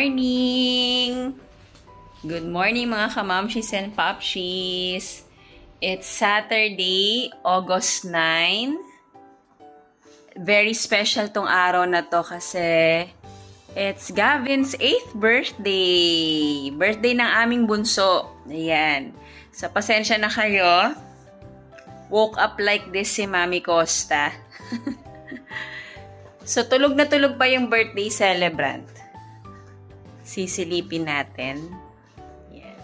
morning! Good morning mga kamamshis and popshis! It's Saturday, August 9. Very special tong araw na to kasi it's Gavin's 8th birthday! Birthday ng aming bunso. Ayan. So, pasensya na kayo. Woke up like this si Mami Costa. So, tulog na tulog pa yung birthday celebrant. Sisilipin natin. Yan.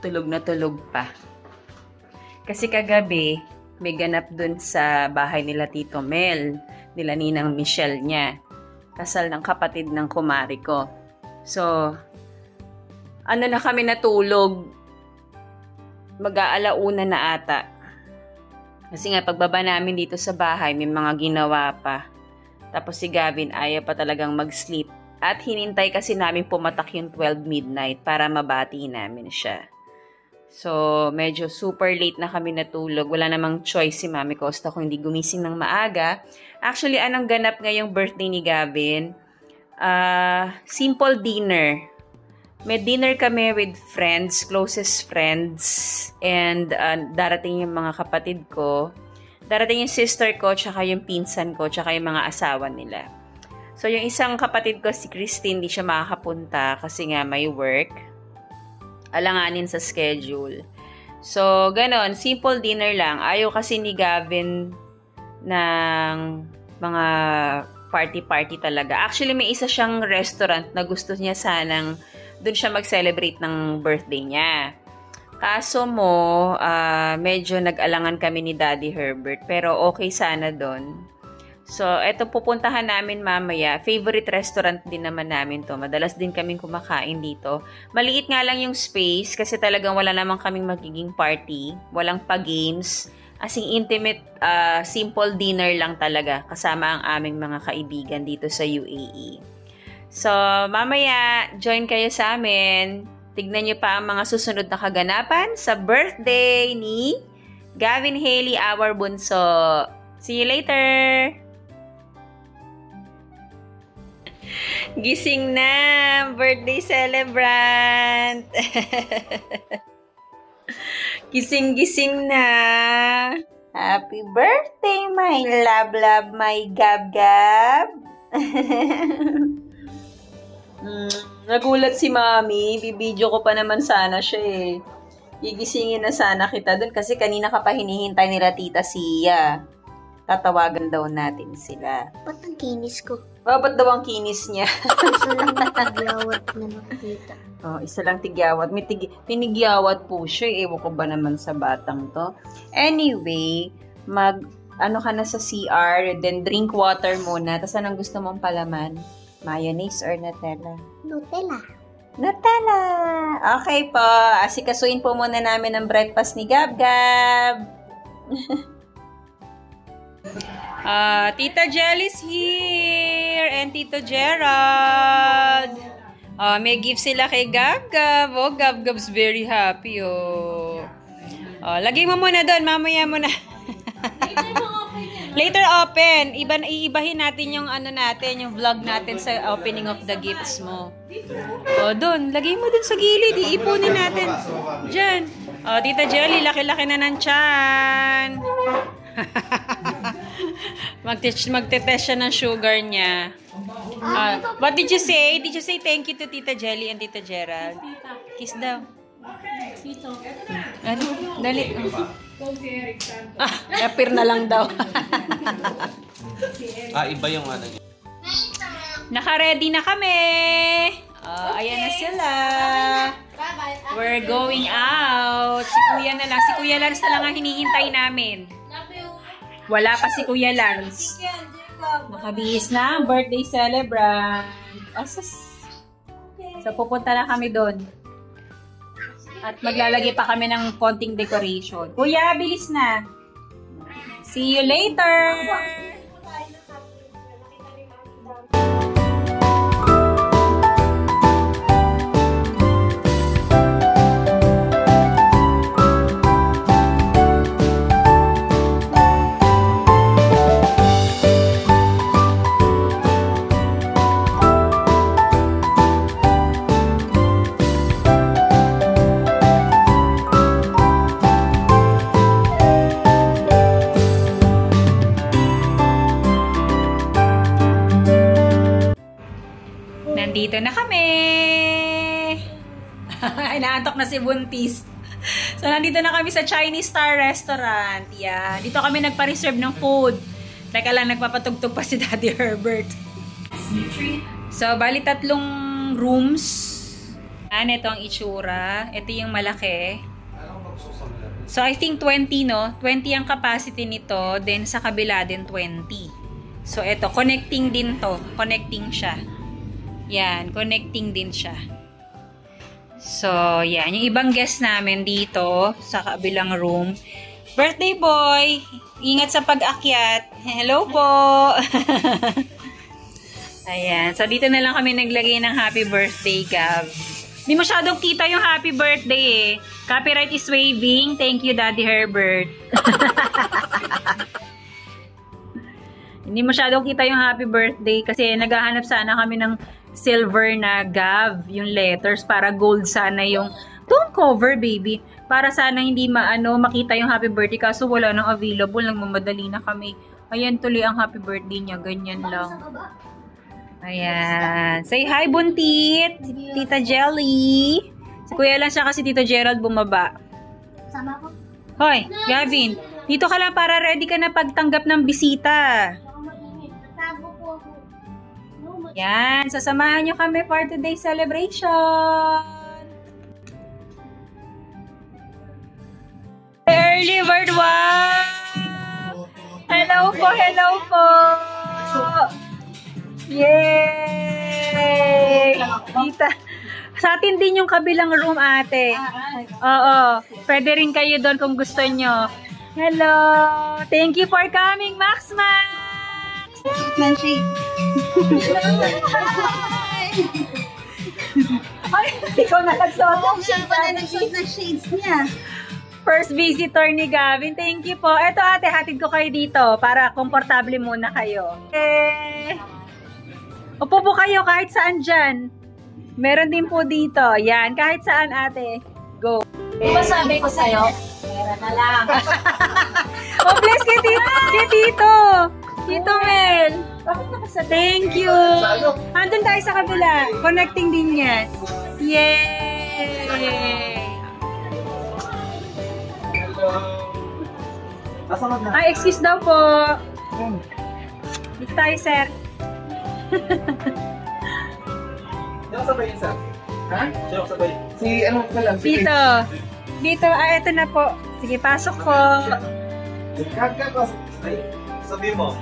Tulog na tulog pa. Kasi kagabi, may ganap dun sa bahay nila Tito Mel, nila Ninang Michelle niya. Kasal ng kapatid ng kumari ko. So, ano na kami natulog? Mag-aalauna na ata. Kasi nga, pagbaba namin dito sa bahay, may mga ginawa pa. Tapos si Gavin, ayaw pa talagang mag-sleep. At hinintay kasi namin pumatak yung 12 midnight para mabati namin siya. So, medyo super late na kami natulog. Wala namang choice si Mami Costa kung hindi gumising ng maaga. Actually, anong ganap ngayong birthday ni Gavin? Simple dinner. May dinner kami with friends, closest friends. And darating yung mga kapatid ko. Darating yung sister ko, tsaka yung pinsan ko, tsaka yung mga asawa nila. So, yung isang kapatid ko, si Christine, hindi siya makakapunta kasi nga may work. Alanganin sa schedule. So, ganon. Simple dinner lang. Ayaw kasi ni Gavin ng mga party-party talaga. Actually, may isa siyang restaurant na gusto niya sanang dun siya mag-celebrate ng birthday niya. Kaso mo, medyo nag-alangan kami ni Daddy Herbert. Pero okay sana dun. So, eto pupuntahan namin mamaya. Favorite restaurant din naman namin to. Madalas din kaming kumakain dito. Maliit nga lang yung space kasi talagang wala naman kaming magiging party. Walang pa-games. As in intimate, simple dinner lang talaga kasama ang aming mga kaibigan dito sa UAE. So, mamaya, join kayo sa amin. Tignan nyo pa ang mga susunod na kaganapan sa birthday ni Gavin Haley, our bunso. See you later! Gising na! Birthday celebrant! Gising-gising na! Happy birthday, my love, my gab-gab! Nagulat si Mami. Bibidyo ko pa naman sana siya eh. Gigisingin na sana kita dun kasi kanina ka pa hinihintay nila Tita Sia. Tatawagan daw natin sila. Ba't ang kinis ko? Oh, ba't daw ang kinis niya? Isa lang tigyawat na nakikita. Oh, isa lang tigyawat. May tinigyawat po siya. Ewan ko ba naman sa batang to. Anyway, ano ka na sa CR, then drink water muna. Tapos anong gusto mong palaman? Mayonnaise or Nutella? Nutella. Nutella! Okay po. Asikasuin po muna namin ang breakfast ni Gab-Gab. Tita Jelly's here and Tito Gerald. May gift sila kay Gab-Gab. Oh, Gab-Gab's very happy. Lagay mo muna doon. Mamaya muna. Later open. Iibahin natin yung yung vlog natin sa opening of the gifts mo. Doon. Lagay mo doon sa gilid. Iipunin natin. Diyan. Tita Jelly, laki-laki na ng tiyan. Magte-test siya ng sugar niya. What did you say? Did you say thank you to Tita Jelly and Tita Gerald? Kiss daw. Dali. Apir na lang daw. Iba yung ano niya. Naka-ready na kami. Ayan na sila. We're going out. Si Kuya na lang. Si Kuya Lance na lang ang hinihintay namin. Wala pa si Kuya Lance. Nakabihis na ang birthday celebrant. So, pupunta na kami doon. At maglalagay pa kami ng konting decoration. Kuya, bilis na. See you later! Nandito na kami! Inaantok na si Buntis. So, nandito na kami sa Chinese Star Restaurant. Yan. Dito kami nagpa-reserve ng food. Teka lang, nagpapatugtog pa si Daddy Herbert. So, bali 3 rooms. Yan, ito ang itsura. Ito yung malaki. So, I think 20, no? 20 ang capacity nito. Then, sa kabila din 20. So, ito. Connecting din to. Connecting siya. Yan, connecting din siya. So, yan. Yung ibang guest namin dito sa kabilang room. Birthday boy! Ingat sa pag-akyat. Hello po! Ayan. So, dito na lang kami naglagay ng happy birthday, Gav. Hindi masyadong kita yung happy birthday eh. Copyright is waving. Thank you, Daddy Herbert. Hindi masyadong kita yung happy birthday kasi naghahanap sana kami ng silver na Gav, yung letters, para gold sana yung don't cover, baby. Para sana hindi makita yung happy birthday kaso wala nang available, nagmamadali na kami. Ayan tuloy ang happy birthday niya, ganyan lang. Ayan. Say hi, Buntit! Tita Jelly! Si Kuya lang siya kasi Tito Gerald bumaba. Sama ko. Hoy, Gavin! Dito ka lang para ready ka na pagtanggap ng bisita. Yan, sasamahan nyo kami for today's celebration. Early bird, wow! Hello po, hello po! Yay! Dita. Sa atin din yung kabilang room, ate. Oo, pwede rin kayo doon kung gusto nyo. Hello! Thank you for coming, Max Max! Manshade. Ay, ikaw na nagsuot. Siya pa na nagsuot ng shades niya. First visitor ni Gavin. Thank you po. Eto ate, hatid ko kayo dito para komportable muna kayo. Upo po kayo kahit saan dyan. Meron din po dito. Yan, kahit saan ate. Go. Diba sabi ko sa'yo? Meron na lang. Oh, bless kay Tito. Tito Mel. Thank you. Andun tayo sa kabila. Connecting din yan. Yay! Ay, excuse daw po. Dito tayo, sir. Sino sabay yun, sir? Ha? Sino sabay? Si ano ka lang? Dito. Dito. Ah, eto na po. Sige, pasok po. Ay, sabi mo.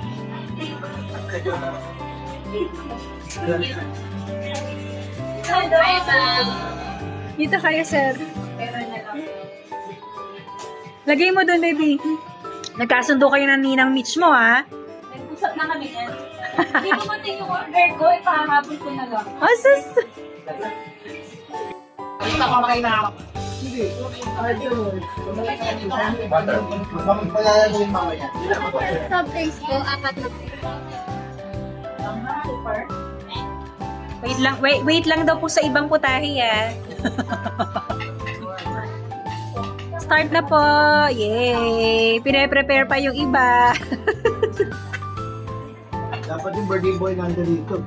Dito kayo, sir. Lagay mo doon, baby. Nagkasundo kayo ng ninang Mitch mo, ha? Nag-usap na kami yan. Hindi mo mati yung order ko, ipahamapon ko na lang. Oh, sus! Nakakain na ako. Hindi. Palalagawin mamaya. Soft drinks ko, 4 na. Wait lang daw po sa ibang putahe, ah. Start na po. Yay! Pine-prepare pa yung iba. Dapat yung birthday boy nandun dito.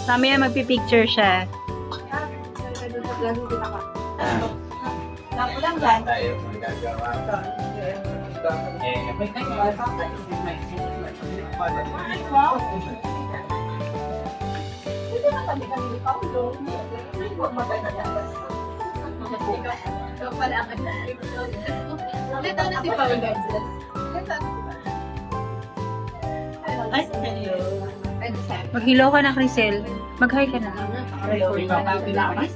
Mamaya magpipicture siya. Mag-hello ka na, Crisel. Mag-hi ka na.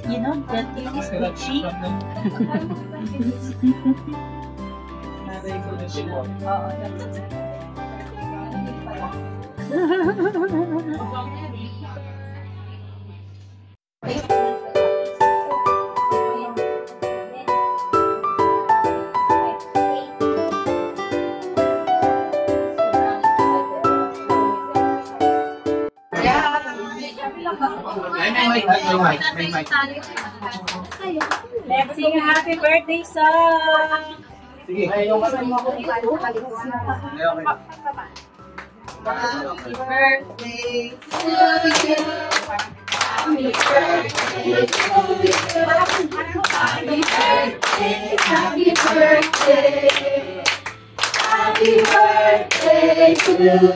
You know, that thing is Gucci. Let's sing a happy birthday song! Sige. Happy birthday to you. Happy birthday to you. Happy birthday. Happy birthday. Happy birthday to you.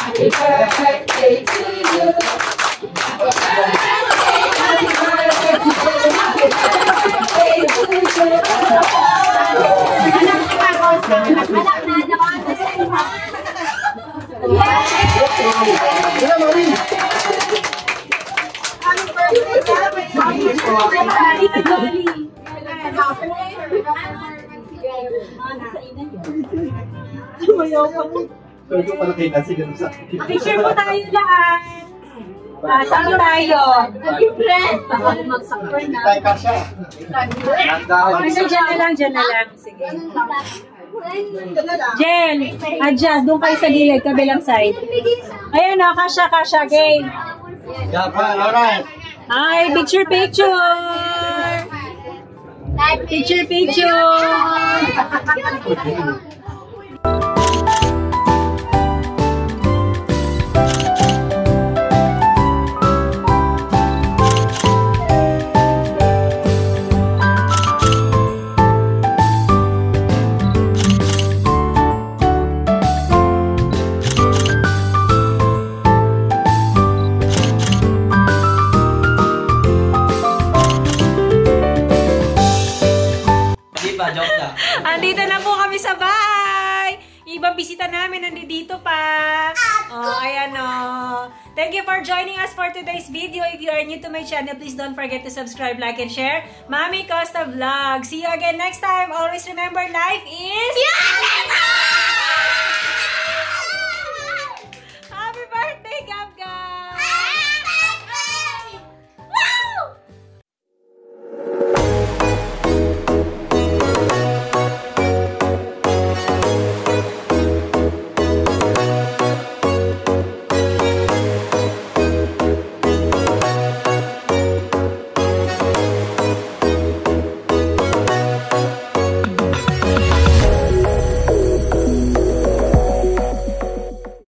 Happy birthday to you. Happy birthday to you. Pero pala kay Nancy, ganun sa akin. Picture mo tayo lahat. Saan tayo? Tayo pa siya. Dyan na lang, dyan na lang. Sige. Jen, adjust. Doon kayo sa gilid, kabilang side. Ayan o, kasha, game. Alright. Hi, picture. Picture. Andito na po kami sa bahay. Ibang bisita namin nandito pa. Oh, ayan oh. Thank you for joining us for today's video. If you are new to my channel, please don't forget to subscribe, like, and share. Mami Costa Vlog. See you again next time. Always remember, life is...